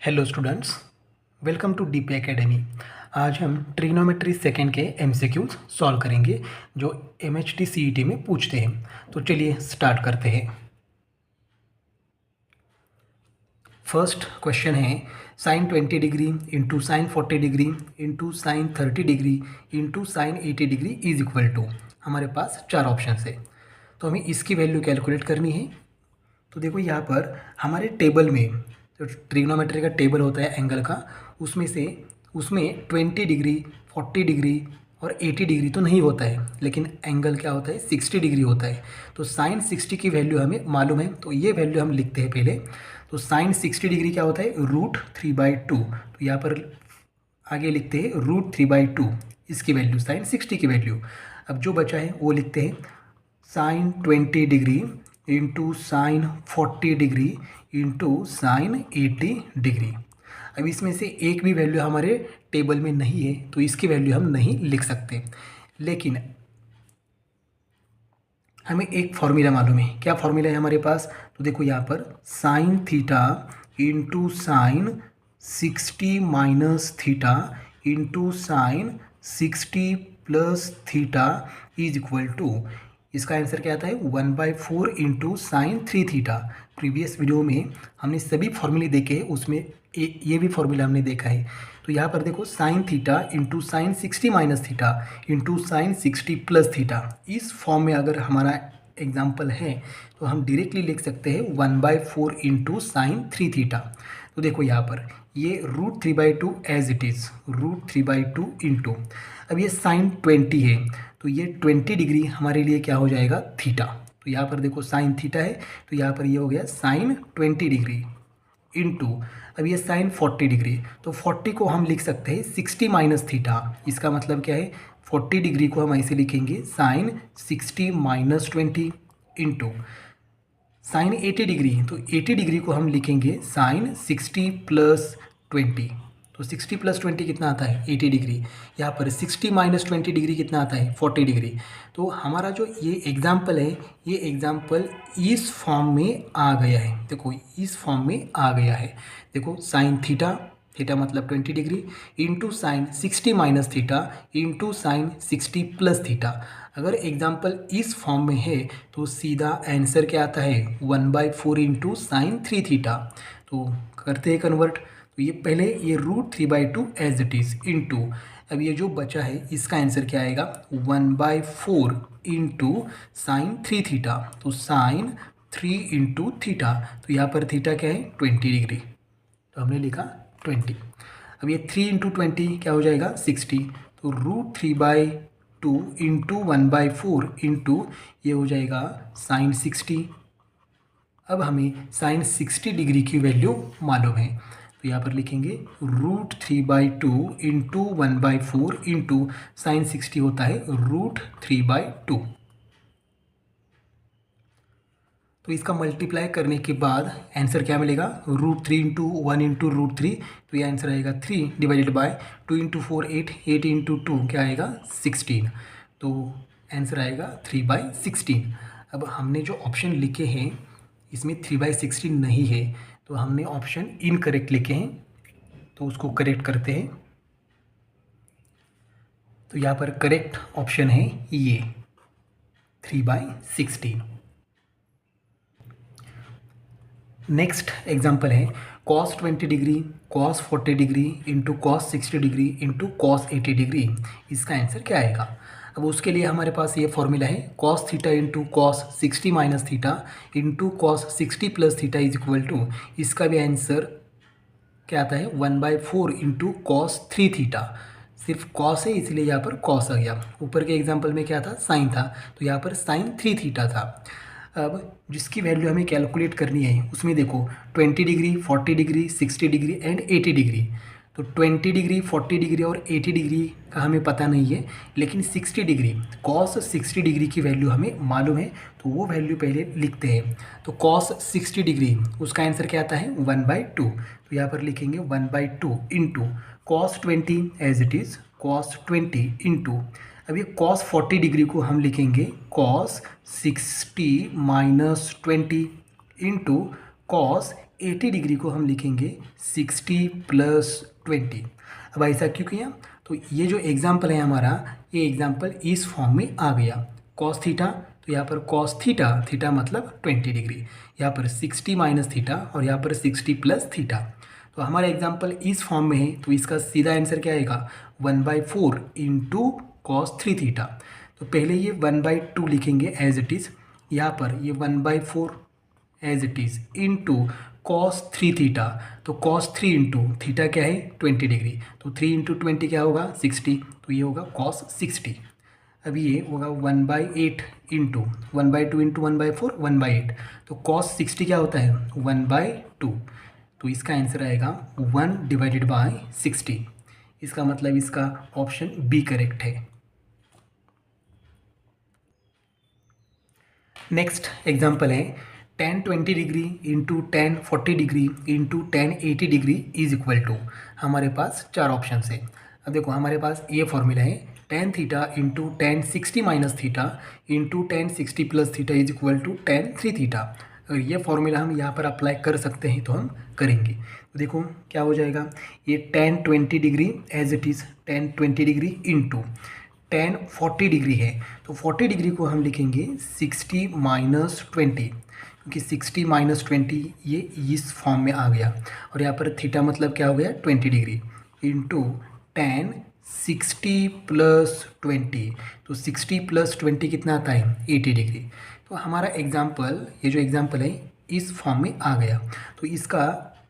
Hello students, welcome to DP academy. आज हम trigonometry second के एमसीक्यूज सॉल्व करेंगे जो एमएचटी सीईटी में पूछते हैं। तो चलिए स्टार्ट करते हैं। फर्स्ट क्वेश्चन है sine 20 degree into sine 40 degree into sine 30 degree into sine 80 degree is equal to. हमारे पास चार ऑप्शन है, तो हमें इसकी वैल्यू कैलकुलेट करनी है। तो देखो यहाँ पर हमारे टेबल में जो ट्रिग्नोमेट्री का टेबल होता है एंगल का, उसमें 20 डिग्री 40 डिग्री और 80 डिग्री तो नहीं होता है, लेकिन एंगल क्या होता है 60 डिग्री होता है। तो साइन 60 की वैल्यू हमें मालूम है, तो ये वैल्यू हम लिखते हैं पहले। तो साइन 60 डिग्री क्या होता है √3/2। तो यहाँ पर आगे लिखते हैं √3/2 इसकी वैल्यू, साइन 60 की वैल्यू। अब जो बचा है वो लिखते हैं sine 20 degree into sine 40 degree into sine 80 degree. अब इसमें से एक भी वैल्यू हमारे टेबल में नहीं है, तो इसकी वैल्यू हम नहीं लिख सकते। लेकिन हमें एक फॉर्मूला मालूम है। क्या फॉर्मूला है हमारे पास? तो देखो यहाँ पर sine theta into sine 60 minus theta into sine 60 plus theta is equal to, इसका आंसर क्या आता है 1/4 into sine 3 theta. Previous video में हमने सभी फॉर्मूले देखे, उसमें ये भी फॉर्मूला हमने देखा है। तो यहाँ पर देखो sign theta into sine 60 minus theta into sine 60 plus theta, इस फॉर्म में अगर हमारा एग्जाम्पल है तो हम डायरेक्टली लिख सकते हैं 1/4 इंटू साइन 3 थीटा। तो देखो यहाँ पर ये √3/2 एज इट इज़, √3/2 इंटू, अब ये साइन 20 है तो ये 20 डिग्री हमारे लिए क्या हो जाएगा थीटा। तो यहाँ पर देखो साइन थीटा है, तो यहाँ पर ये हो गया साइन 20 डिग्री इंटू, अब ये साइन 40 डिग्री, तो 40 को हम लिख सकते हैं 60 माइनस थीटा। इसका मतलब क्या है 40 डिग्री को हम ऐसे लिखेंगे sine 60 minus 20 into sine 80 degree, तो 80 डिग्री को हम लिखेंगे साइन 60 प्लस 20। तो 60 प्लस 20 कितना आता है 80 डिग्री। यहाँ पर 60 माइनस 20 डिग्री कितना आता है 40 डिग्री। तो हमारा जो ये एग्जाम्पल है, ये एग्जाम्पल इस फॉर्म में आ गया है। देखो इस फॉर्म में आ गया है। देखो साइन थीटा, थीटा मतलब 20 degree, into sine 60 minus theta into sine 60 plus theta. अगर एग्जाम्पल इस फॉर्म में है तो सीधा आंसर क्या आता है 1/4 इंटू साइन 3 थीटा। तो करते हैं कन्वर्ट। तो ये पहले ये √3/2 एज इट इज़ इंटू, अब ये जो बचा है इसका आंसर क्या आएगा 1/4 इंटू साइन 3 थीटा। तो साइन 3 इंटू थीटा, तो यहाँ पर थीटा क्या है 20 डिग्री, तो हमने लिखा 20। अब ये 3 इंटू 20 क्या हो जाएगा 60, तो √3/2 इंटू 1/4 इंटू ये हो जाएगा साइन 60। अब हमें साइन 60 डिग्री की वैल्यू मालूम है, तो यहाँ पर लिखेंगे √3/2 इंटू 1/4 इंटू साइन 60 होता है √3/2। तो इसका मल्टीप्लाई करने के बाद आंसर क्या मिलेगा √3 इंटू 1 इंटू √3, तो ये आंसर आएगा 3 डिवाइडेड बाय 2 इंटू 4 8, 8 इंटू 2 क्या आएगा 16। तो आंसर आएगा 3/16। अब हमने जो ऑप्शन लिखे हैं इसमें 3/16 नहीं है, तो हमने ऑप्शन इनकरेक्ट लिखे हैं, तो उसको करेक्ट करते हैं। तो यहाँ पर करेक्ट ऑप्शन है ये 3/16। नेक्स्ट एग्जाम्पल है cos 20 degree cos 40 degree into cos 60 degree into cos 80 degree, इसका आंसर क्या आएगा। अब उसके लिए हमारे पास ये फॉर्मूला है cos theta into cos 60 minus theta into cos 60 plus theta is equal to, इसका भी आंसर क्या आता है 1/4 इंटू cos 3 थीटा। सिर्फ cos है इसलिए यहाँ पर cos आ गया। ऊपर के एग्जाम्पल में क्या था साइन था, तो यहाँ पर साइन 3 थीटा था। अब जिसकी वैल्यू हमें कैलकुलेट करनी है उसमें देखो 20 degree 40 degree 60 degree and 80 degree. तो 20 डिग्री 40 डिग्री और 80 डिग्री का हमें पता नहीं है, लेकिन 60 डिग्री cos 60 डिग्री की वैल्यू हमें मालूम है, तो वो वैल्यू पहले लिखते हैं। तो cos 60 डिग्री उसका आंसर क्या आता है 1/2। तो यहाँ पर लिखेंगे 1/2 into cos 20 as it is cos 20 into, अब ये cos 40 डिग्री को हम लिखेंगे cos 60 minus 20 into cos 80 degree को हम लिखेंगे 60 प्लस 20। अब ऐसा क्यों किया? तो ये जो एग्जाम्पल है हमारा, ये एग्जाम्पल इस फॉर्म में आ गया। कॉस थीटा, तो यहाँ पर कॉस थीटा, थीटा मतलब 20 डिग्री, यहाँ पर 60 माइनस थीटा और यहाँ पर 60 प्लस थीटा। तो हमारा एग्जाम्पल इस फॉर्म में है, तो इसका सीधा आंसर क्या आएगा? 1/4 इंटू कॉस 3 थीटा। तो पहले ये 1/2 लिखेंगे एज इट इज़, यहाँ पर ये 1/4 as it is into cos 3 theta. तो कॉस 3 इंटू थीटा क्या है? 20 डिग्री, तो 3 इंटू 20 क्या होगा? 60, तो ये होगा कॉस 60। अब ये होगा 1/8 इंटू 1/2 इंटू 1/4 1/8, तो कॉस 60 क्या होता है? 1/2। तो इसका आंसर आएगा 1/60। इसका मतलब इसका ऑप्शन बी करेक्ट है। नेक्स्ट एग्जाम्पल है tan 20 degree into tan 40 degree into tan 80 degree is equal to. हमारे पास चार ऑप्शन है। अब देखो हमारे पास ये फॉर्मूला है tan theta into tan 60 minus theta into tan 60 plus theta is equal to tan 3 theta. अगर ये फॉर्मूला हम यहाँ पर अप्लाई कर सकते हैं तो हम करेंगे। तो देखो क्या हो जाएगा, ये tan 20 degree as it is tan 20 degree into tan 40 degree है, तो 40 डिग्री को हम लिखेंगे 60 माइनस 20, क्योंकि 60 माइनस 20 ये इस फॉर्म में आ गया। और यहाँ पर थीटा मतलब क्या हो गया? 20 डिग्री इंटू tan 60 प्लस 20, तो 60 प्लस 20 कितना आता है? 80 डिग्री। तो हमारा एग्जाम्पल, ये जो एग्जाम्पल है इस फॉर्म में आ गया। तो इसका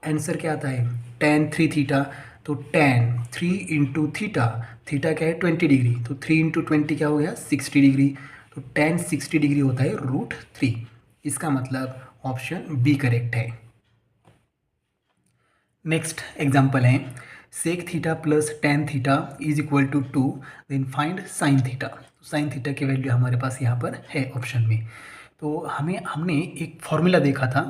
आंसर क्या आता है? tan 3 थीटा, तो tan 3 इंटू थीटा, थीटा क्या है? 20 डिग्री, तो 3 इंटू 20 क्या हो गया? 60 डिग्री, तो tan 60 डिग्री होता है √3। इसका मतलब ऑप्शन बी करेक्ट है। नेक्स्ट एग्जाम्पल है sec theta plus tan theta is equal to 2, then find sine theta. Sine theta की वैल्यू हमारे पास यहाँ पर है ऑप्शन में। तो हमने एक फॉर्मूला देखा था,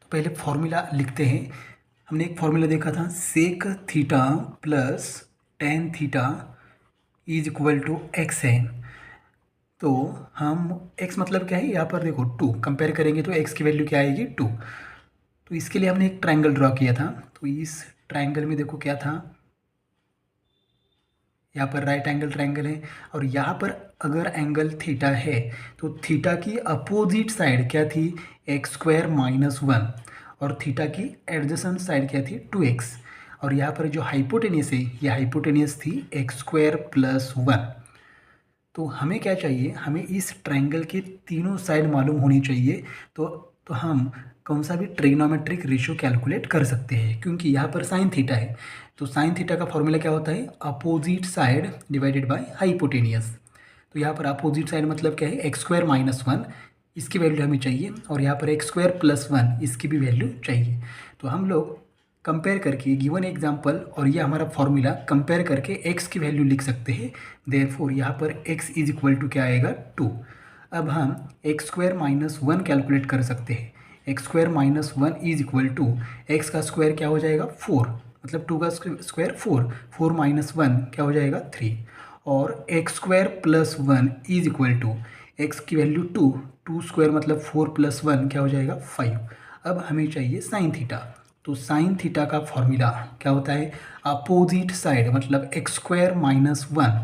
तो पहले फॉर्मूला लिखते हैं। हमने एक फॉर्मूला देखा था sec theta plus tan theta is equal to x है। तो हम x मतलब क्या है? यहाँ पर देखो 2 कंपेयर करेंगे तो x की वैल्यू क्या आएगी? 2। तो इसके लिए हमने एक ट्रायंगल ड्रॉ किया था। तो इस ट्रायंगल में देखो क्या था, यहाँ पर राइट एंगल ट्रायंगल है और यहाँ पर अगर एंगल थीटा है तो थीटा की अपोजिट साइड क्या थी? x² माइनस 1, और थीटा की एडजेसेंट साइड क्या थी? 2x। और यहाँ पर जो हाइपोटेनियस है ये हाइपोटेनियस थी x² प्लस 1। तो हमें क्या चाहिए? हमें इस ट्रायंगल के तीनों साइड मालूम होनी चाहिए। तो हम कौन सा भी ट्रिग्नोमेट्रिक रेशियो कैलकुलेट कर सकते हैं, क्योंकि यहाँ पर साइन थीटा है। तो साइन थीटा का फॉर्मूला क्या होता है? Opposite side divided by hypotenuse. तो यहाँ पर अपोजिट साइड मतलब क्या है? x² माइनस 1, इसकी वैल्यू हमें चाहिए, और यहाँ पर x² प्लस 1 इसकी भी वैल्यू चाहिए। तो हम लोग कंपेयर करके गिवन एग्जांपल और ये हमारा फॉर्मूला कंपेयर करके x की वैल्यू लिख सकते हैं। देयरफॉर यहाँ पर x इज इक्वल टू क्या आएगा? 2। अब हम x² माइनस 1 कैलकुलेट कर सकते हैं। x² minus 1 is equal to x का स्क्वायर क्या हो जाएगा? 4, मतलब 2 का स्क्वायर 4, 4 माइनस 1 क्या हो जाएगा? 3, और x² plus 1 is equal to x की वैल्यू 2, 2 स्क्वायर मतलब 4 प्लस 1 क्या हो जाएगा? 5। अब हमें चाहिए साइन थीटा। तो साइन थीटा का फॉर्मूला क्या होता है? अपोजिट साइड मतलब x² माइनस 1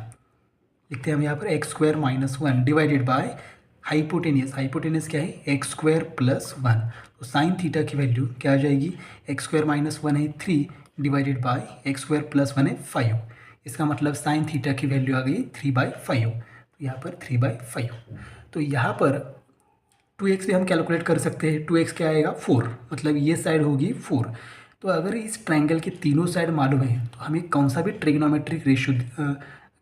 लिखते हैं हम यहाँ पर, x² minus 1 divided by hypotenuse. Hypotenuse क्या है? x² plus 1। तो साइन थीटा की वैल्यू क्या आ जाएगी? x² माइनस 1 है 3 डिवाइडेड बाय x² प्लस 1 है 5। इसका मतलब साइन थीटा की वैल्यू आ गई 3/5। तो यहाँ पर 3/5। तो यहाँ पर 2x भी हम कैलकुलेट कर सकते हैं। 2x क्या आएगा? 4, मतलब ये साइड होगी 4। तो अगर इस ट्रायंगल के तीनों साइड मालूम है तो हमें कौन सा भी ट्रिग्नोमेट्रिक रेशियो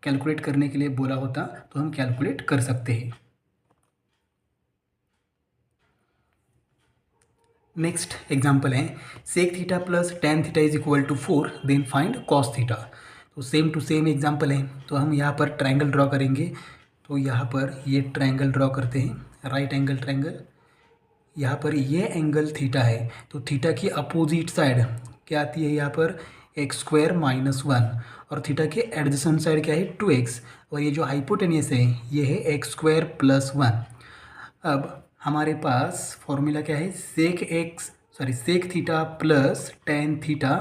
कैलकुलेट करने के लिए बोला होता तो हम कैलकुलेट कर सकते हैं। नेक्स्ट एग्जाम्पल है sec theta plus tan theta is equal to 4, then find cos theta. तो सेम टू सेम एग्जाम्पल है। तो हम यहाँ पर ट्रायंगल ड्रॉ करेंगे। तो यहाँ पर ये ट्रायंगल ड्रॉ करते हैं, राइट एंगल ट्रायंगल। यहाँ पर ये एंगल थीटा है, तो थीटा की अपोजिट साइड क्या आती है? यहाँ पर x² माइनस 1, और थीटा के एडजेसेंट साइड क्या है? 2x, और ये जो हाइपोटेनियस है ये है x² प्लस 1। अब हमारे पास फॉर्मूला क्या है, sec theta plus tan theta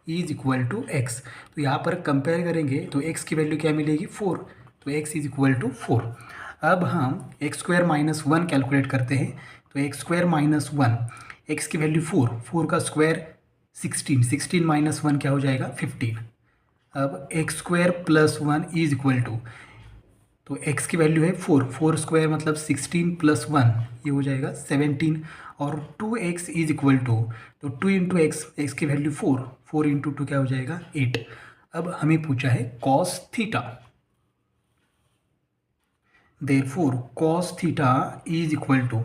is equal to x. तो यहाँ पर कंपेयर करेंगे तो एक्स की वैल्यू क्या मिलेगी, 4। तो एक्स इज इक्वल टू 4। अब हम एक्स स्क्वायर माइनस 1 कैलकुलेट करते हैं। तो एक्स स्क्वायर माइनस 1, एक्स की वैल्यू 4, 4 का स्क्वायर 16, 16 माइनस 1 क्या हो जाएगा, 15। अब x square plus 1 is equal to, तो x की वैल्यू है 4, 4 स्क्वायर मतलब 16 प्लस 1 ये हो जाएगा 17। और 2x इज इक्वल टू, तो 2 इंटू एक्स, एक्स की वैल्यू 4, 4 इंटू 2 क्या हो जाएगा, 8। अब हमें पूछा है cos theta, therefore cos theta is equal to,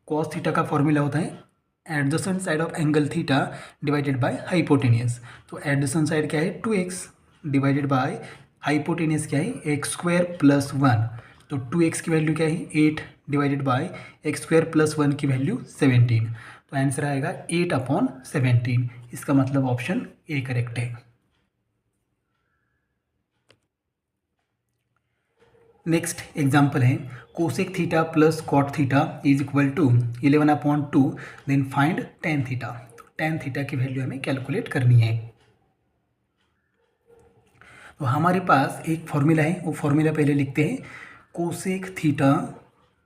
cos theta का फॉर्मूला होता है adjacent side of angle theta divided by hypotenuse. तो एडजेसेंट साइड क्या है, 2x डिवाइडेड बाय हाइपोटेनियस क्या है, एक्स स्क्वायर प्लस 1। तो 2x की वैल्यू क्या है, 8 divided by x square plus 1 की वैल्यू 17। तो आंसर आएगा 8/17। इसका मतलब ऑप्शन ए करेक्ट है। नेक्स्ट एग्जाम्पल है cosec theta plus cot theta is equal to 11/2, then find tan theta. तो टेन थीटा की वैल्यू हमें कैलकुलेट करनी है। तो हमारे पास एक फॉर्मूला है, वो फॉर्मूला पहले लिखते हैं। Cosec theta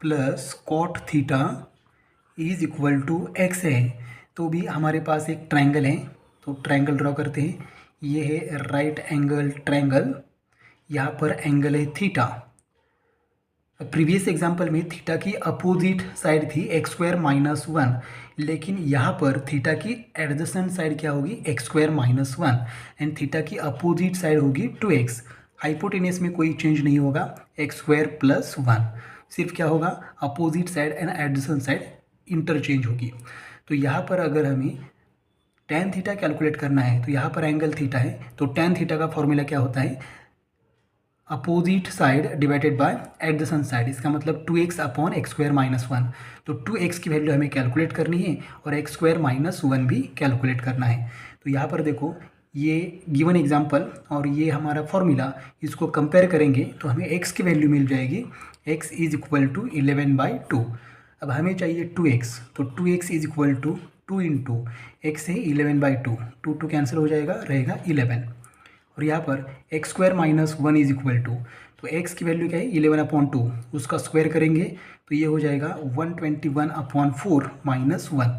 plus cot theta is equal to x है। तो भी हमारे पास एक ट्रायंगल है, तो ट्रायंगल ड्रॉ करते हैं। ये है राइट एंगल ट्रायंगल, यहाँ पर एंगल है थीटा। प्रीवियस एग्जाम्पल में थीटा की अपोजिट साइड थी एक्स स्क्वायर माइनस 1, लेकिन यहाँ पर थीटा की एडजेसेंट साइड क्या होगी, x square minus 1, and theta की अपोजिट साइड होगी 2x। हाइपोटेनियस में कोई चेंज नहीं होगा, एक्स स्क्वायर प्लस 1, सिर्फ क्या होगा, opposite side and adjacent side interchange होगी। तो यहाँ पर अगर हमें टेन थीटा कैलकुलेट करना है, तो यहाँ पर एंगल थीटा है, तो टेन थीटा का फॉर्मूला क्या होता है, opposite side divided by adjacent side. इसका मतलब 2x upon x square minus 1। तो 2x की वैल्यू हमें कैलकुलेट करनी है और एक्स स्क्वायर माइनस 1 भी कैलकुलेट करना है। तो यहाँ पर देखो, ये गिवन एग्जांपल और ये हमारा फॉर्मूला, इसको कंपेयर करेंगे तो हमें x की वैल्यू मिल जाएगी, x इज इक्वल टू 11/2। अब हमें चाहिए 2x, तो 2x is equal to 2 into x है 11/2, 2 कैंसिल हो जाएगा, रहेगा 11। और यहाँ पर x square minus 1 is equal to, तो x की वैल्यू क्या है, 11/2, उसका स्क्वायर करेंगे तो ये हो जाएगा 121/4 माइनस 1।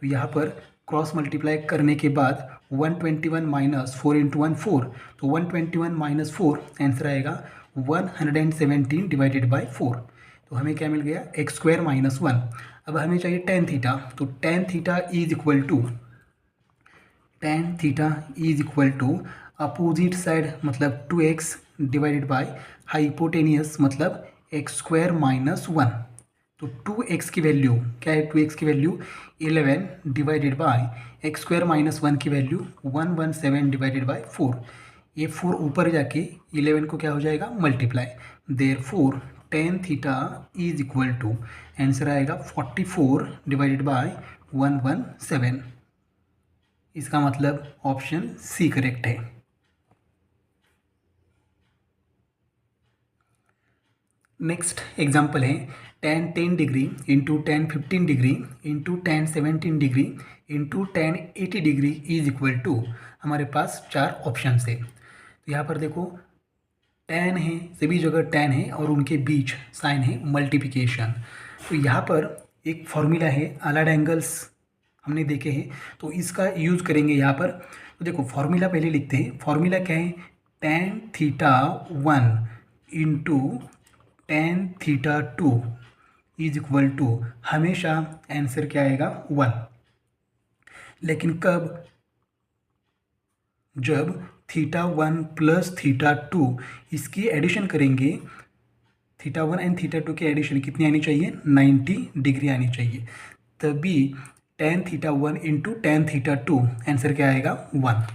तो यहाँ पर क्रॉस मल्टीप्लाई करने के बाद 121 माइनस 4 इंटू 1 4, तो 121 माइनस 4 आंसर आएगा 117 डिवाइडेड बाई 4। तो हमें क्या मिल गया, एक्स स्क्वायर माइनस 1। अब हमें चाहिए टेन थीटा, तो tan theta is equal to, tan theta is equal to opposite side मतलब 2x डिवाइडेड बाय हाइपोटेनियस मतलब एक्स स्क्वायर माइनस 1। तो 2x की वैल्यू क्या है, 2x की value 11 divided by x square minus 1 की वैल्यू 117 डिवाइडेड बाय 4। ये 4 ऊपर जाके 11 को क्या हो जाएगा, multiply. Therefore tan theta is equal to, answer आएगा 44 डिवाइडेड बाय 117। इसका मतलब ऑप्शन सी करेक्ट है। नेक्स्ट एग्जाम्पल है tan 10 degree into tan 15 degree into tan 17 degree into tan 80 degree is equal to, हमारे पास 4 ऑप्शन है। तो यहाँ पर देखो tan है, सभी जगह tan है और उनके बीच साइन है मल्टीप्लिकेशन। तो यहाँ पर एक फॉर्मूला है, अलाइड एंगल्स हमने देखे हैं, तो इसका यूज़ करेंगे यहाँ पर। तो देखो फॉर्मूला पहले लिखते हैं। फॉर्मूला क्या है, tan theta 1 into tan theta 2 is equal to, हमेशा आंसर क्या आएगा, 1। लेकिन कब, जब थीटा 1 प्लस थीटा 2 इसकी एडिशन करेंगे, थीटा 1 एंड थीटा 2 की एडिशन कितनी आनी चाहिए, 90 डिग्री आनी चाहिए, तभी tan theta 1 into tan theta 2 answer क्या आएगा, 1।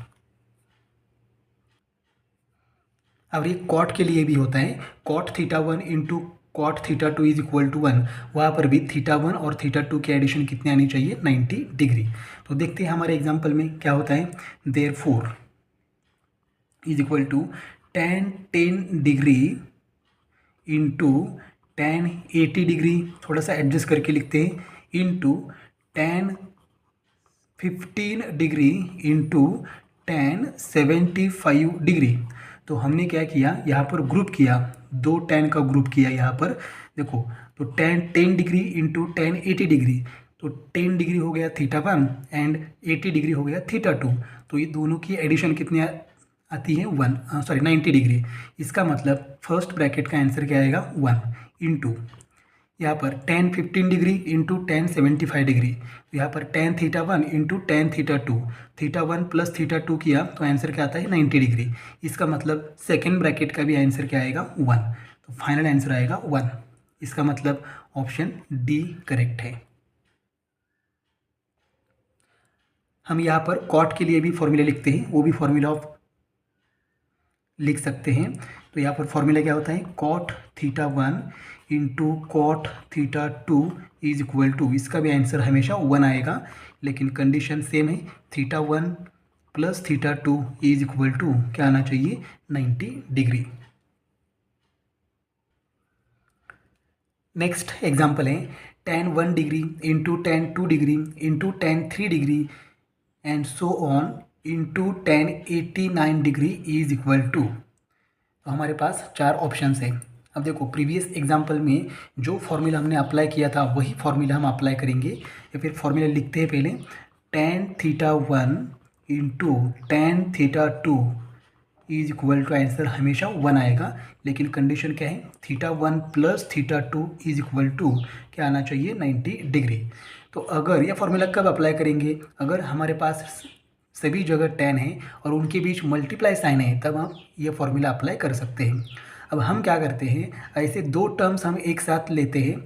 अब ये कॉट के लिए भी होता है, cot theta 1 into cot theta 2 is equal to 1, वहाँ पर भी थीटा 1 और थीटा 2 की एडिशन कितनी आनी चाहिए, 90 डिग्री। तो देखते हैं हमारे एग्जाम्पल में क्या होता है। Therefore is equal to tan 10 degree into tan 80 degree थोड़ा सा एडजस्ट करके लिखते हैं into tan 15 degree into tan 75 degree. तो हमने क्या किया यहाँ पर ग्रुप किया, दो tan का ग्रुप किया यहाँ पर देखो। तो tan 10 degree into tan 80 degree, तो 10 डिग्री हो गया θ1 एंड 80 डिग्री हो गया θ2। तो ये दोनों की एडिशन कितनी आती है 90 डिग्री। इसका मतलब फर्स्ट ब्रैकेट का आंसर क्या आएगा 1 इंटू यहाँ पर tan 15 degree into tan 75 degree, तो यहाँ पर tan θ1 इंटू tan θ2, θ1 प्लस θ2 किया तो आंसर क्या आता है 90 डिग्री। इसका मतलब सेकेंड ब्रैकेट का भी आंसर क्या आएगा 1, तो फाइनल आंसर आएगा 1। इसका मतलब ऑप्शन डी करेक्ट है। हम यहाँ पर कॉट के लिए भी फॉर्मूला लिखते हैं, वो भी फॉर्मूला ऑफ लिख सकते हैं। तो यहाँ पर फॉर्मूला क्या होता है cot θ1 into cot θ2 is equal to, इसका भी आंसर हमेशा 1 आएगा, लेकिन कंडीशन सेम है, θ1 प्लस θ2 इज इक्वल टू क्या आना चाहिए 90 डिग्री। नेक्स्ट एग्जाम्पल है tan 1 degree into tan 2 degree into tan 3 degree and so on into tan 89 degree is equal to. तो हमारे पास चार ऑप्शंस हैं। अब देखो प्रीवियस एग्जाम्पल में जो फॉर्मूला हमने अप्लाई किया था वही फॉर्मूला हम अप्लाई करेंगे, या फिर फॉर्मूला लिखते हैं पहले tan θ1 into tan θ2 is equal to, answer हमेशा 1 आएगा, लेकिन कंडीशन क्या है θ1 प्लस θ2 इज इक्वल टू क्या आना चाहिए 90 डिग्री। तो अगर यह फॉर्मूला कब अप्लाई करेंगे, अगर हमारे पास सभी जगह tan है और उनके बीच मल्टीप्लाई साइन है, तब हम ये फॉर्मूला अप्लाई कर सकते हैं। अब हम क्या करते हैं, ऐसे दो टर्म्स हम एक साथ लेते हैं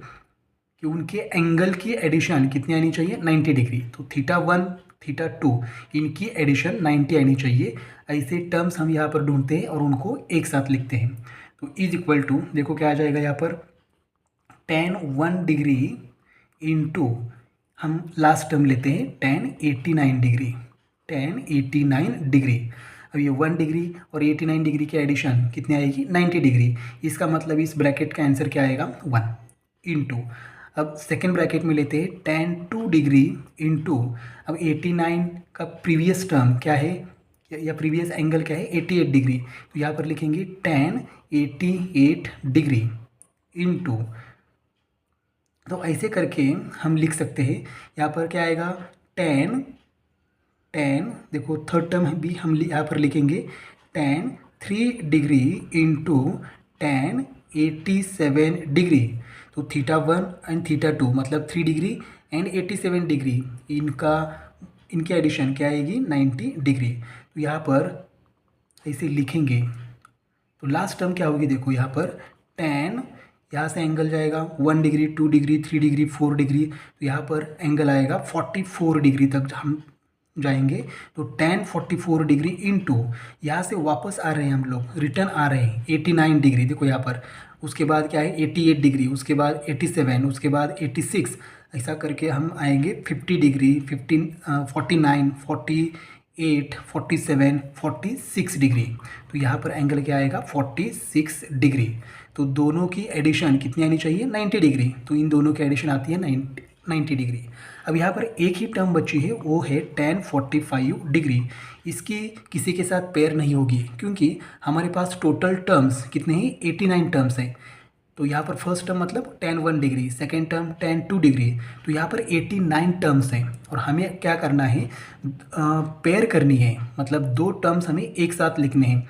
कि उनके एंगल की एडिशन कितनी आनी चाहिए 90 डिग्री। तो θ1 θ2 इनकी एडिशन 90 आनी चाहिए। ऐसे टर्म्स हम यहाँ पर ढूंढते हैं और उनको एक साथ लिखते हैं। तो इज इक्वल टू देखो क्या आ जाएगा यहाँ पर tan 1 डिग्री इंटू हम लास्ट टर्म लेते हैं tan 89 डिग्री, tan 89 डिग्री। अब ये 1 डिग्री और 89 डिग्री की एडिशन कितनी आएगी 90 डिग्री। इसका मतलब इस ब्रैकेट का आंसर क्या आएगा 1 इंटू, अब सेकेंड ब्रैकेट में लेते हैं tan 2 डिग्री इंटू, अब 89 का प्रीवियस टर्म क्या है या प्रीवियस एंगल क्या है 88 डिग्री, तो यहाँ पर लिखेंगे tan 88 डिग्री इंटू, तो ऐसे करके हम लिख सकते हैं। यहाँ पर क्या आएगा tan देखो थर्ड टर्म भी हम यहाँ पर लिखेंगे tan 3 degree into tan 87 degree. तो θ1 एंड θ2 मतलब 3 डिग्री एंड 87 डिग्री, इनकी एडिशन क्या आएगी 90 डिग्री। तो यहाँ पर ऐसे लिखेंगे तो लास्ट टर्म क्या होगी देखो यहाँ पर tan, यहाँ से एंगल जाएगा 1 डिग्री 2 डिग्री 3 डिग्री 4 डिग्री, तो यहाँ पर एंगल आएगा 44 डिग्री तक हम जाएंगे। तो tan 44 डिग्री इंटू, यहाँ से वापस आ रहे हैं हम लोग, रिटर्न आ रहे हैं 89 डिग्री देखो यहाँ पर, उसके बाद क्या है 88 डिग्री, उसके बाद 87, उसके बाद 86, ऐसा करके हम आएंगे 50 डिग्री 49 48 47 46 डिग्री। तो यहाँ पर एंगल क्या आएगा 46 डिग्री। तो दोनों की एडिशन कितनी आनी चाहिए 90 डिग्री, तो इन दोनों की एडिशन आती है 90 डिग्री। अब यहाँ पर एक ही टर्म बची है, वो है tan 45 डिग्री। इसकी किसी के साथ पेयर नहीं होगी क्योंकि हमारे पास टोटल टर्म्स कितने हैं 89 टर्म्स हैं। तो यहाँ पर फर्स्ट टर्म मतलब tan 1 degree, second term tan 2 degree, तो यहाँ पर 89 टर्म्स हैं और हमें क्या करना है पेयर करनी है, मतलब दो टर्म्स हमें एक साथ लिखने हैं।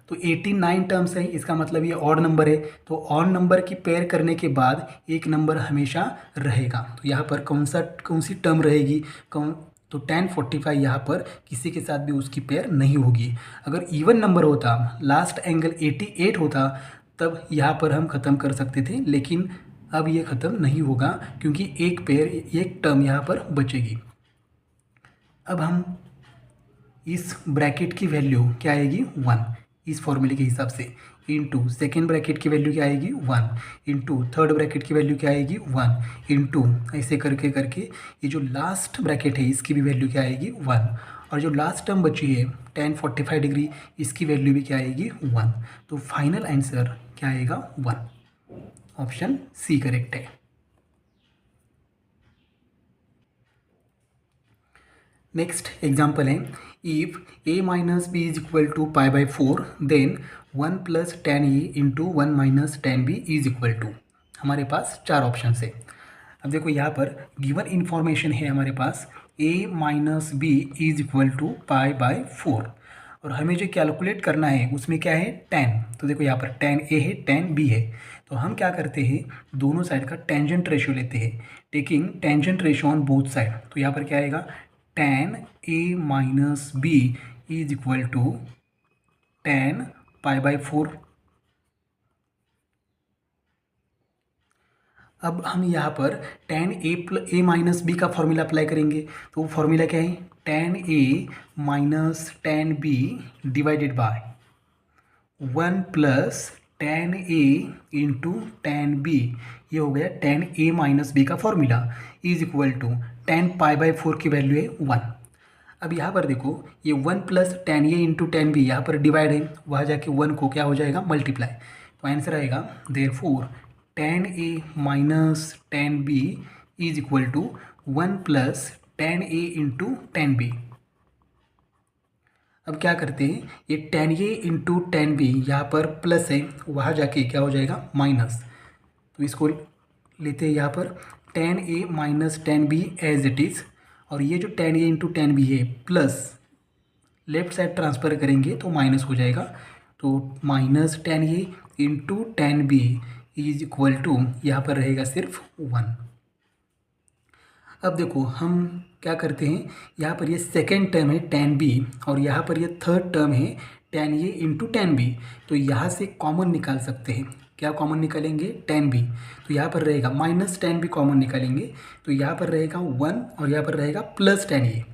तो 89 टर्म्स है, इसका मतलब ये ऑड नंबर है, तो ऑड नंबर की पेयर करने के बाद एक नंबर हमेशा रहेगा। तो यहाँ पर कौन सी टर्म रहेगी तो tan 45 यहाँ पर किसी के साथ भी उसकी पेयर नहीं होगी। अगर इवन नंबर होता, लास्ट एंगल 88 होता, तब यहाँ पर हम ख़त्म कर सकते थे, लेकिन अब ये ख़त्म नहीं होगा क्योंकि एक टर्म यहाँ पर बचेगी। अब हम इस ब्रैकेट की वैल्यू क्या आएगी 1 इस फॉर्मूले के हिसाब से, इंटू सेकेंड ब्रैकेट की वैल्यू क्या आएगी 1 इंटू थर्ड ब्रैकेट की वैल्यू क्या आएगी 1 इंटू, ऐसे करके करके ये जो लास्ट ब्रैकेट है इसकी भी वैल्यू क्या आएगी 1, और जो लास्ट टर्म बची है tan 45 डिग्री इसकी वैल्यू भी क्या आएगी 1। तो फाइनल आंसर क्या आएगा 1। ऑप्शन सी करेक्ट है। नेक्स्ट एग्जाम्पल है, if a minus B is equal to pi by 4 then 1 plus ten A into 1 minus tan B is equal to. हमारे पास चार ऑप्शन है। अब देखो यहाँ पर गिवन इन्फॉर्मेशन है हमारे पास a minus B is equal to pi by 4 और हमें जो कैलकुलेट करना है उसमें क्या है टेन। तो देखो यहाँ पर टेन ए है टेन बी है, तो हम क्या करते हैं दोनों साइड का टेंजेंट रेशियो लेते हैं, taking tangent ratio on both side. तो यहाँ पर क्या आएगा tan A minus B is equal to tan pi by 4। अब हम यहाँ पर टेन ए माइनस बी का फॉर्मूला अप्लाई करेंगे। तो वो फॉर्मूला क्या है tan A minus tan B divided by 1 plus ten A into tan B, ये हो गया टेन ए माइनस बी का formula is equal to tan pi by 4 की वैल्यू है 1। अब यहाँ पर देखो ये 1 plus ten A into tan B यहाँ पर डिवाइड है, वहाँ जाके 1 को क्या हो जाएगा मल्टीप्लाई। तो आंसर आएगा therefore tan A minus tan B is equal to 1 plus ten A into tan B. अब क्या करते हैं ये tan A into tan B यहाँ पर प्लस है, वहाँ जाके क्या हो जाएगा माइनस। तो इसको लेते हैं यहाँ पर tan A minus tan B as it is, और ये जो tan A into tan B है प्लस लेफ्ट साइड ट्रांसफ़र करेंगे तो माइनस हो जाएगा। तो minus tan A into tan B is equal to यहाँ पर रहेगा सिर्फ 1। अब देखो हम क्या करते हैं यहाँ पर ये सेकेंड टर्म है टेन बी और यहाँ पर ये थर्ड टर्म है tan A into tan B, तो यहाँ से कॉमन निकाल सकते हैं। क्या कॉमन निकालेंगे टेन बी, तो यहाँ पर रहेगा माइनस टेन बी कॉमन निकालेंगे तो यहाँ पर रहेगा 1 और यहाँ पर रहेगा प्लस टेन ए।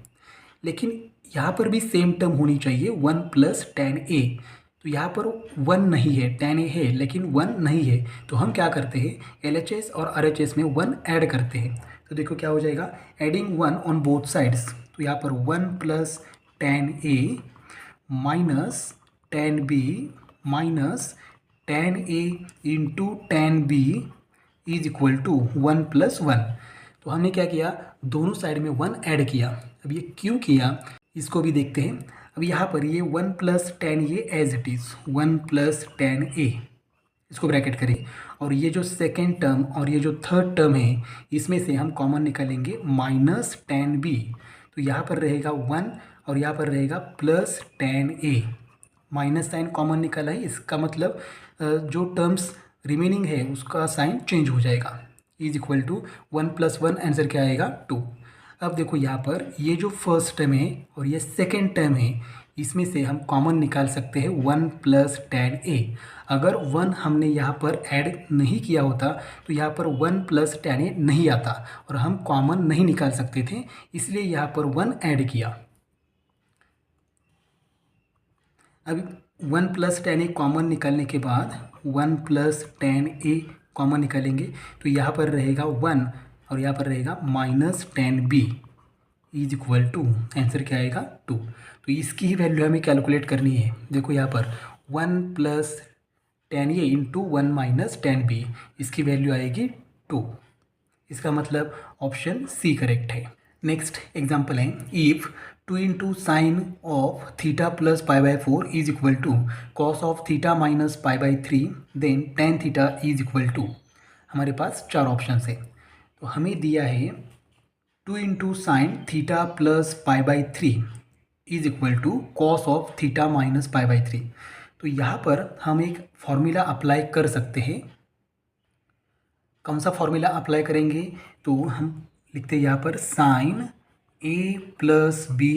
लेकिन यहाँ पर भी सेम टर्म होनी चाहिए 1 प्लस टेन ए, तो यहाँ पर 1 नहीं है टेन ए है लेकिन 1 नहीं है, तो हम क्या करते हैं LHS और RHS में 1 ऐड करते हैं। तो देखो क्या हो जाएगा एडिंग 1 ऑन बोथ साइड्स, तो यहाँ पर 1 plus ten A minus tan B minus tan A into tan B is equal to 1 plus 1। तो हमने क्या किया दोनों साइड में 1 ऐड किया। अब ये क्यों किया इसको भी देखते हैं। अब यहाँ पर ये 1 plus ten A as it is 1 plus ten A, इसको ब्रैकेट करें, और ये जो सेकेंड टर्म और ये जो थर्ड टर्म है इसमें से हम कॉमन निकालेंगे माइनस टेन बी, तो यहाँ पर रहेगा 1 और यहाँ पर रहेगा plus ten A. Minus sign common निकाला है, इसका मतलब जो टर्म्स रिमेनिंग है उसका साइन चेंज हो जाएगा। Is equal to 1 plus 1 answer क्या आएगा 2। अब देखो यहाँ पर ये जो फर्स्ट टर्म है और ये सेकेंड टर्म है इसमें से हम कॉमन निकाल सकते हैं 1 प्लस टेन ए। अगर 1 हमने यहाँ पर ऐड नहीं किया होता तो यहाँ पर 1 प्लस टेन ए नहीं आता और हम कॉमन नहीं निकाल सकते थे, इसलिए यहाँ पर 1 ऐड किया। अब 1 प्लस टेन ए कॉमन निकालने के बाद 1 प्लस टेन ए कॉमन निकालेंगे तो यहाँ पर रहेगा 1 और यहाँ पर रहेगा minus tan B is equal to answer क्या आएगा 2। तो इसकी ही वैल्यू हमें कैलकुलेट करनी है। देखो यहाँ पर 1 plus ten A into 1 minus tan B, इसकी वैल्यू आएगी 2। इसका मतलब ऑप्शन सी करेक्ट है। नेक्स्ट एग्जाम्पल है, if 2 into sine of theta plus pi by 4 is equal to cos of theta minus pi by 3 then tan theta is equal to. हमारे पास चार option है। तो हमें दिया है 2 into sine theta plus pi by 3 is equal to cos of theta minus pi by 3। तो यहाँ पर हम एक फॉर्मूला अप्लाई कर सकते हैं। कौन सा फॉर्मूला अप्लाई करेंगे, तो हम लिखते हैं यहाँ पर sine A plus B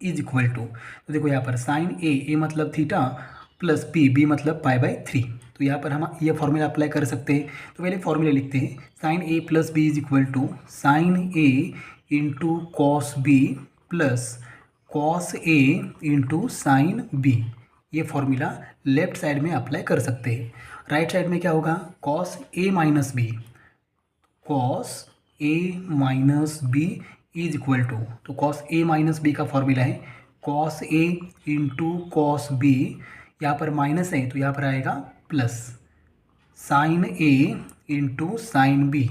is equal to. तो देखो यहाँ पर साइन ए मतलब थीटा प्लस बी मतलब पाई बाई 3। तो यहाँ पर हम ये फॉर्मूला अप्लाई कर सकते हैं। तो पहले फॉर्मूला लिखते हैं sine A plus B is equal to sine A into cos B plus cos A into sine B. ये फॉर्मूला लेफ्ट साइड में अप्लाई कर सकते हैं। राइट साइड में क्या होगा cos A minus B, cos A minus B is equal to, तो cos A minus B का फॉर्मूला है cos A into cos B. यहाँ पर माइनस है तो यहाँ पर आएगा plus, sine A into sine B.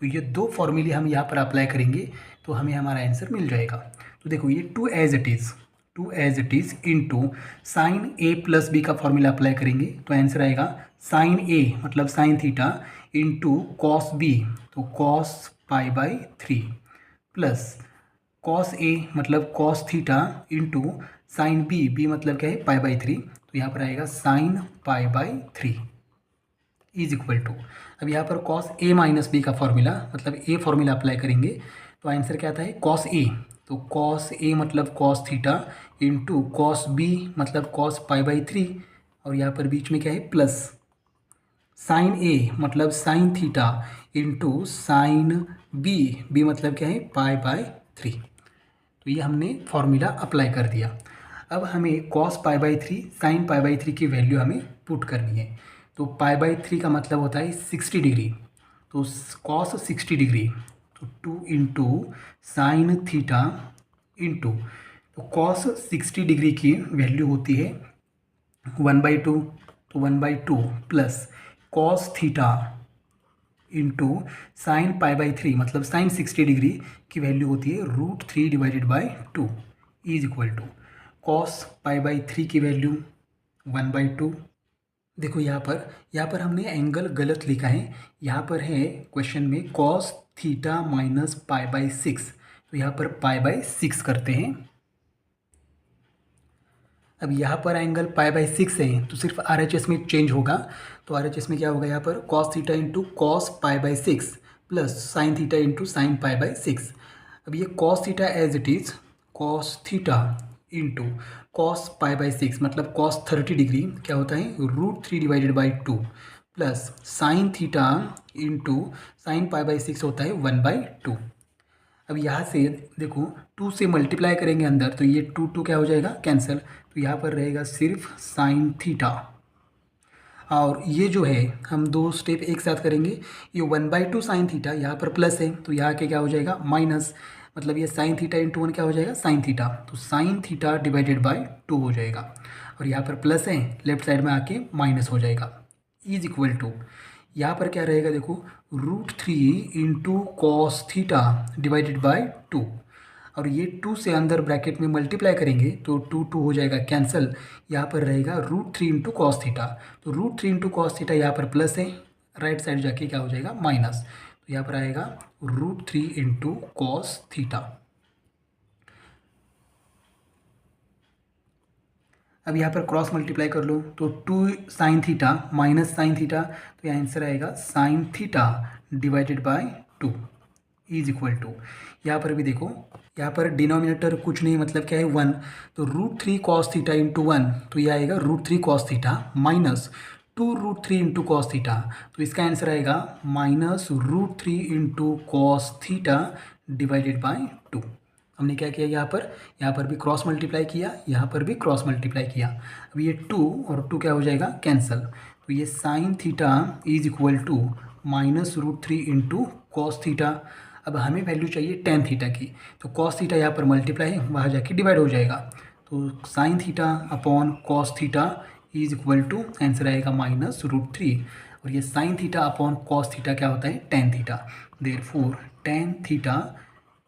तो ये दो फॉर्मूले हम यहाँ पर अप्लाई करेंगे तो हमें हमारा आंसर मिल जाएगा। तो देखो ये two as it is into sine A plus B का फॉर्मूला अप्लाई करेंगे तो आंसर आएगा साइन ए मतलब sine theta into cos B तो cos pi by 3 plus cos A मतलब cos theta into sine B, B मतलब क्या है पाई बाई 3, तो यहाँ पर आएगा sine pi by 3 is equal to, अब यहाँ पर कॉस ए माइनस बी का फॉर्मूला मतलब ए फॉर्मूला अप्लाई करेंगे तो आंसर क्या आता है कॉस ए, तो कॉस ए मतलब cos theta into cos B मतलब कॉस पाई बाई 3 और यहाँ पर बीच में क्या है प्लस साइन ए मतलब sine theta into sine B, B मतलब क्या है पाई बाई 3। तो ये हमने फॉर्मूला अप्लाई कर दिया। अब हमें cos pi by 3 sign pi by 3 की वैल्यू हमें पुट करनी है। तो पाई बाई 3 का मतलब होता है 60 डिग्री, तो कॉस 60 डिग्री तो 2 इंटू साइन थीटा इंटू, तो कॉस 60 डिग्री की वैल्यू होती है 1/2, तो 1/2 plus cos theta into sine pi by 3 मतलब साइन 60 डिग्री की वैल्यू होती है √3 divided by 2 is equal to cos pi by 3 की वैल्यू 1/2। देखो यहाँ पर हमने एंगल गलत लिखा है, यहाँ पर है क्वेश्चन में cos theta minus pi by 6, तो यहाँ पर पाई बाई 6 करते हैं। अब यहाँ पर एंगल पाई बाई 6 है तो सिर्फ RHS में चेंज होगा, तो RHS में क्या होगा यहाँ पर cos theta into cos pi by 6 plus sine theta into sine pi by 6। अब ये cos theta as it is cos theta into cos pi by 6 मतलब कॉस 30 डिग्री क्या होता है √3 divided by 2 plus sine theta into sine pi by 6 होता है 1/2। अब यहाँ से देखो 2 से मल्टीप्लाई करेंगे अंदर तो ये 2 क्या हो जाएगा कैंसिल, तो यहाँ पर रहेगा सिर्फ साइन थीटा। और ये जो है हम दो स्टेप एक साथ करेंगे, ये 1/2 साइन थीटा यहाँ पर प्लस है तो यहाँ के क्या हो जाएगा माइनस, मतलब ये साइन थीटा इंटू 1 क्या हो जाएगा साइन थीटा, तो साइन थीटा डिवाइडेड बाई 2 हो जाएगा और यहाँ पर प्लस है लेफ्ट साइड में आके माइनस हो जाएगा इज इक्वल टू, यहाँ पर क्या रहेगा देखो √3 into cos theta divided by 2 और ये 2 से अंदर ब्रैकेट में मल्टीप्लाई करेंगे तो 2 हो जाएगा कैंसिल, यहाँ पर रहेगा √3 इंटू कॉस थीटा, तो √3 इंटू कॉस थीटा यहाँ पर प्लस है राइट साइड जाके क्या हो जाएगा माइनस, तो यहाँ पर आएगा √3 इंटू कॉस थीटा। अब यहाँ पर क्रॉस मल्टीप्लाई कर लो तो 2 sine theta minus sine theta, तो यहाँ आंसर आएगा sine theta divided by 2 is equal to, यहाँ पर भी देखो यहाँ पर डिनोमिनेटर कुछ नहीं मतलब क्या है 1, तो √3 कॉस थीटा इंटू 1 तो ये आएगा √3 cos theta minus 2 √3 into cos theta, तो इसका आंसर आएगा minus √3 into cos theta divided by 2। हमने क्या किया यहाँ पर भी क्रॉस मल्टीप्लाई किया, यहाँ पर भी क्रॉस मल्टीप्लाई किया। अब ये 2 और 2 क्या हो जाएगा कैंसल, तो ये sine theta is equal to minus √3 into cos theta. अब हमें वैल्यू चाहिए टेन थीटा की, तो कॉस थीटा यहाँ पर मल्टीप्लाई है वहाँ जाके डिवाइड हो जाएगा, तो sine theta upon cos theta is equal to answer आएगा माइनस √3 और ये sine theta upon cos theta क्या होता है tan theta, therefore tan theta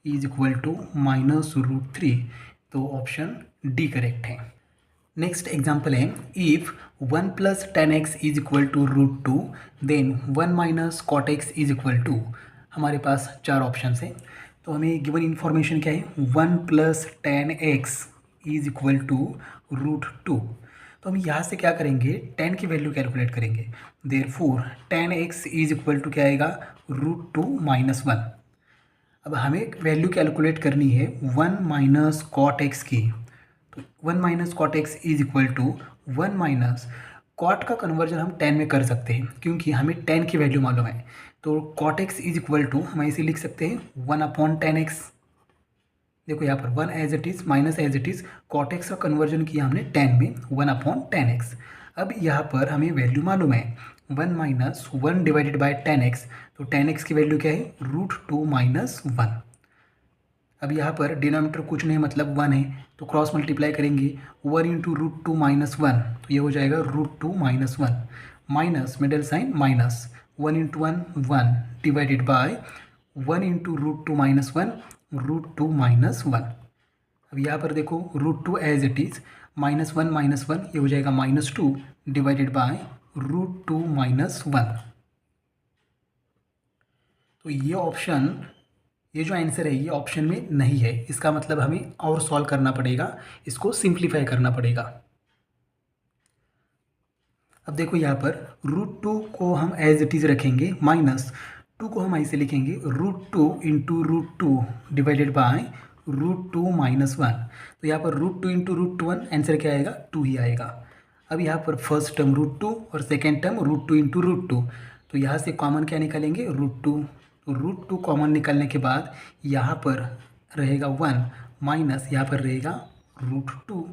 is equal to minus √3, तो ऑप्शन डी करेक्ट है। नेक्स्ट एग्जाम्पल है if 1 plus tan X is equal to √2 then 1 minus cot X is equal to, हमारे पास चार option हैं, तो हमें गिवन इन्फॉर्मेशन क्या है 1 plus tan X is equal to √2, तो हम यहाँ से क्या करेंगे 10 की वैल्यू कैलकुलेट करेंगे, therefore tan X is equal to क्या आएगा √2 माइनस 1। अब हमें वैल्यू कैलकुलेट करनी है 1 माइनस कॉट एक्स की, तो 1 minus cot X is equal to 1 minus cot का कन्वर्जन हम 10 में कर सकते हैं क्योंकि हमें 10 की वैल्यू मालूम है, तो cot X is equal to हम ऐसे लिख सकते हैं 1 अपॉन टेन एक्स। देखो यहाँ पर 1 as it is minus as it is cot X का कन्वर्जन किया हमने 10 में 1 अपॉन टेन एक्स। अब यहाँ पर हमें वैल्यू मालूम है 1 minus 1 divided by ten x, तो टेन एक्स की वैल्यू क्या है √2 माइनस 1। अब यहाँ पर डिनोमिनेटर कुछ नहीं मतलब 1 है, तो क्रॉस मल्टीप्लाई करेंगे 1 इंटू √2 माइनस 1, तो ये हो जाएगा √2 minus 1 minus middle sign minus 1 divided by 1 × √2 - 1 √2 - 1। अब यहाँ पर देखो √2 एज इट इज़ -1 ये हो जाएगा -2 डिवाइडेड बाय √2 - 1। तो ये ऑप्शन, ये जो आंसर है ये ऑप्शन में नहीं है। इसका मतलब हमें और सॉल्व करना पड़ेगा, इसको सिंप्लीफाई करना पड़ेगा। अब देखो यहाँ पर √2 को हम एज इट इज़ रखेंगे, -2 को हम ऐसे लिखेंगे √2 × √2 डिवाइडेड बाय √2 - 1। तो यहाँ पर √2 × √1 आंसर क्या आएगा, 2 ही आएगा। अब यहाँ पर फर्स्ट टर्म √2 और सेकेंड टर्म √2 × √2, तो यहाँ से कॉमन क्या निकालेंगे, √2। तो √2 कॉमन निकालने के बाद यहाँ पर रहेगा 1 माइनस यहाँ पर रहेगा √2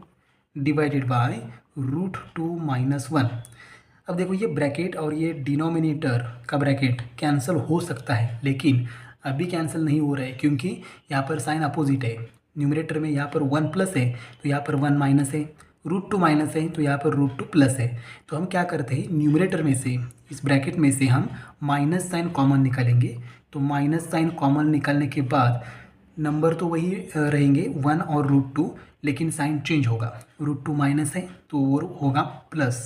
डिवाइडेड बाय √2 - 1। अब देखो ये ब्रैकेट और ये डिनोमिनेटर का ब्रैकेट कैंसिल हो सकता है, लेकिन अभी कैंसिल नहीं हो रहा है क्योंकि यहाँ पर साइन अपोजिट है। न्यूमरेटर में यहाँ पर 1 प्लस है तो यहाँ पर 1 माइनस है, √2 माइनस है तो यहाँ पर √2 प्लस है। तो हम क्या करते हैं, न्यूमरेटर में से, इस ब्रैकेट में से हम माइनस साइन कॉमन निकालेंगे। तो माइनस साइन कॉमन निकालने के बाद नंबर तो वही रहेंगे 1 और √2, लेकिन साइन चेंज होगा। √2 माइनस है तो वो होगा प्लस,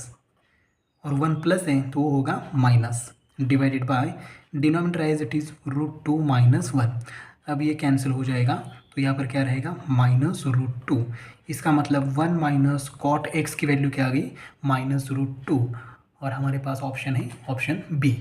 और 1 प्लस है तो वो होगा minus, divided by denominator as it is √2 - 1। अब ये कैंसिल हो जाएगा तो यहाँ पर क्या रहेगा, -√2। इसका मतलब 1 माइनस कॉट एक्स की वैल्यू क्या आ गई, -√2, और हमारे पास ऑप्शन है ऑप्शन बी।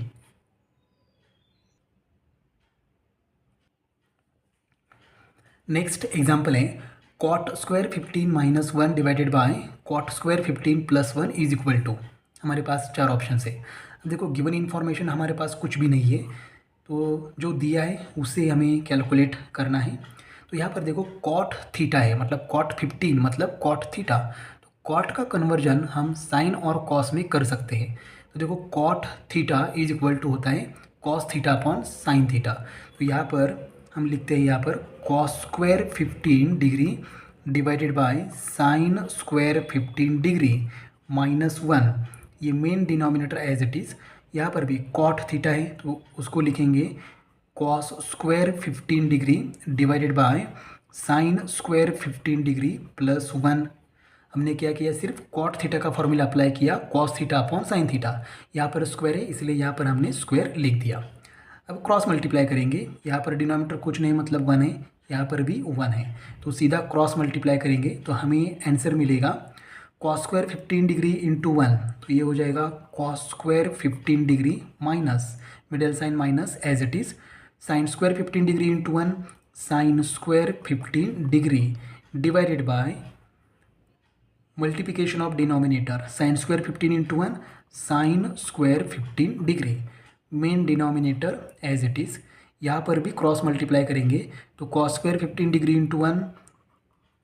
नेक्स्ट एग्जाम्पल है cot² 15 - 1 divided by cot² 15 + 1 is equal to. हमारे पास 4 ऑप्शन है। अब देखो गिवन इन्फॉर्मेशन हमारे पास कुछ भी नहीं है, तो जो दिया है उसे हमें कैलकुलेट करना है। तो यहाँ पर देखो cot थीटा है, मतलब cot 15 मतलब cot थीटा। तो cot का कन्वर्जन हम साइन और कॉस में कर सकते हैं। तो देखो cot theta is equal to होता है cos theta upon sine theta. तो यहाँ पर हम लिखते हैं, यहाँ पर cos² 15 degree divided by sin² 15 degree -1। ये main denominator as it is. यहाँ पर भी cot थीटा है तो उसको लिखेंगे cos² 15 degree divided by sin² 15 degree +1। हमने क्या किया, सिर्फ cot थीटा का फॉर्मूला अप्लाई किया, cos theta upon sine theta. यहाँ पर स्क्वायर है इसलिए यहाँ पर हमने स्क्वायर लिख दिया। अब क्रॉस मल्टीप्लाई करेंगे, यहाँ पर डिनोमिनेटर कुछ नहीं मतलब 1 है, यहाँ पर भी 1 है, तो सीधा क्रॉस मल्टीप्लाई करेंगे तो हमें आंसर मिलेगा cos² 15 डिग्री × 1, तो ये हो जाएगा cos² 15 degree minus middle sign minus as it is sin² 15 degree × 1 sin² 15 degree divided by multiplication of denominator sin² 15 × 1 sin² 15 degree, main denominator as it is. यहाँ पर भी क्रॉस मल्टीप्लाई करेंगे तो cos² 15 degree × 1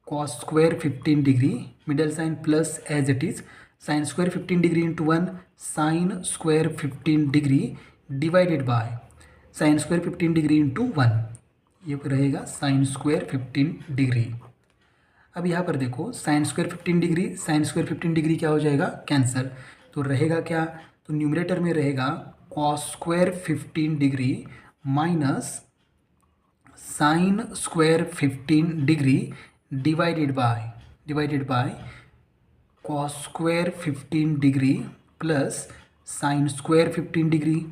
cos² 15 degree middle sign plus as it is sin² 15 degree × 1 sin² 15 degree divided by sin² 15 degree × 1, ये रहेगा sin² 15 degree. अब यहाँ पर देखो sin² 15 डिग्री sin² 15 डिग्री क्या हो जाएगा, कैंसल। तो रहेगा क्या, तो न्यूमरेटर में रहेगा cos² 15 degree minus sin² 15 degree divided bye cos² 15 degree plus sin² 15 degree,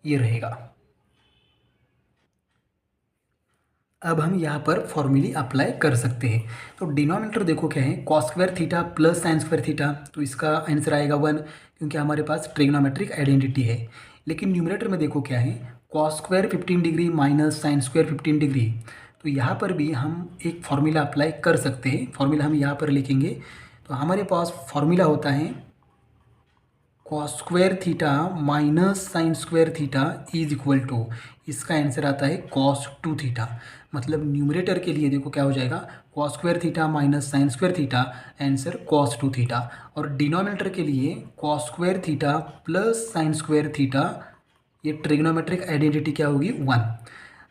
ये रहेगा। अब हम यहाँ पर फॉर्मूले अप्लाई कर सकते हैं। तो डिनोमिनेटर देखो क्या है, cos² theta plus sin² theta, तो इसका आंसर आएगा 1 क्योंकि हमारे पास ट्रिग्नोमेट्रिक आइडेंटिटी है। लेकिन न्यूमरेटर में देखो क्या है, cos² 15 degree minus sin² 15 degree, तो यहाँ पर भी हम एक फार्मूला अप्लाई कर सकते हैं। फार्मूला हम यहाँ पर लिखेंगे, तो हमारे पास फार्मूला होता है cos² theta minus sin² theta is equal to, इसका आंसर आता है cos2 थीटा। मतलब न्यूमरेटर के लिए देखो क्या हो जाएगा, cos² theta minus sin² theta, answer cos2 theta. और डिनोमिनेटर के लिए cos² theta plus sin² theta, ये ट्रिग्नोमेट्रिक आइडेंटिटी क्या होगी, 1।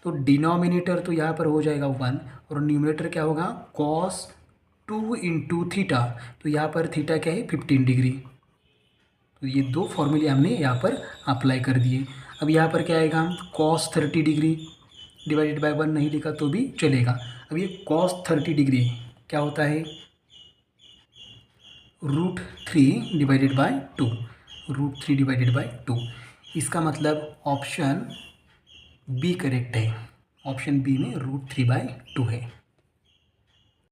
तो डिनोमिनेटर तो यहाँ पर हो जाएगा 1 और न्यूमरेटर क्या होगा, cos2 × थीटा, तो यहाँ पर थीटा क्या है 15 डिग्री, तो ये दो फॉर्मूले हमने यहाँ पर अप्लाई कर दिए। अब यहाँ पर क्या आएगा, cos 30 डिग्री डिवाइडेड बाय 1 नहीं लिखा तो भी चलेगा। अब ये cos 30 डिग्री क्या होता है, √3 डिवाइडेड बाय 2, √3 डिवाइडेड बाय 2। इसका मतलब ऑप्शन बी करेक्ट है, ऑप्शन बी में √3/2 है।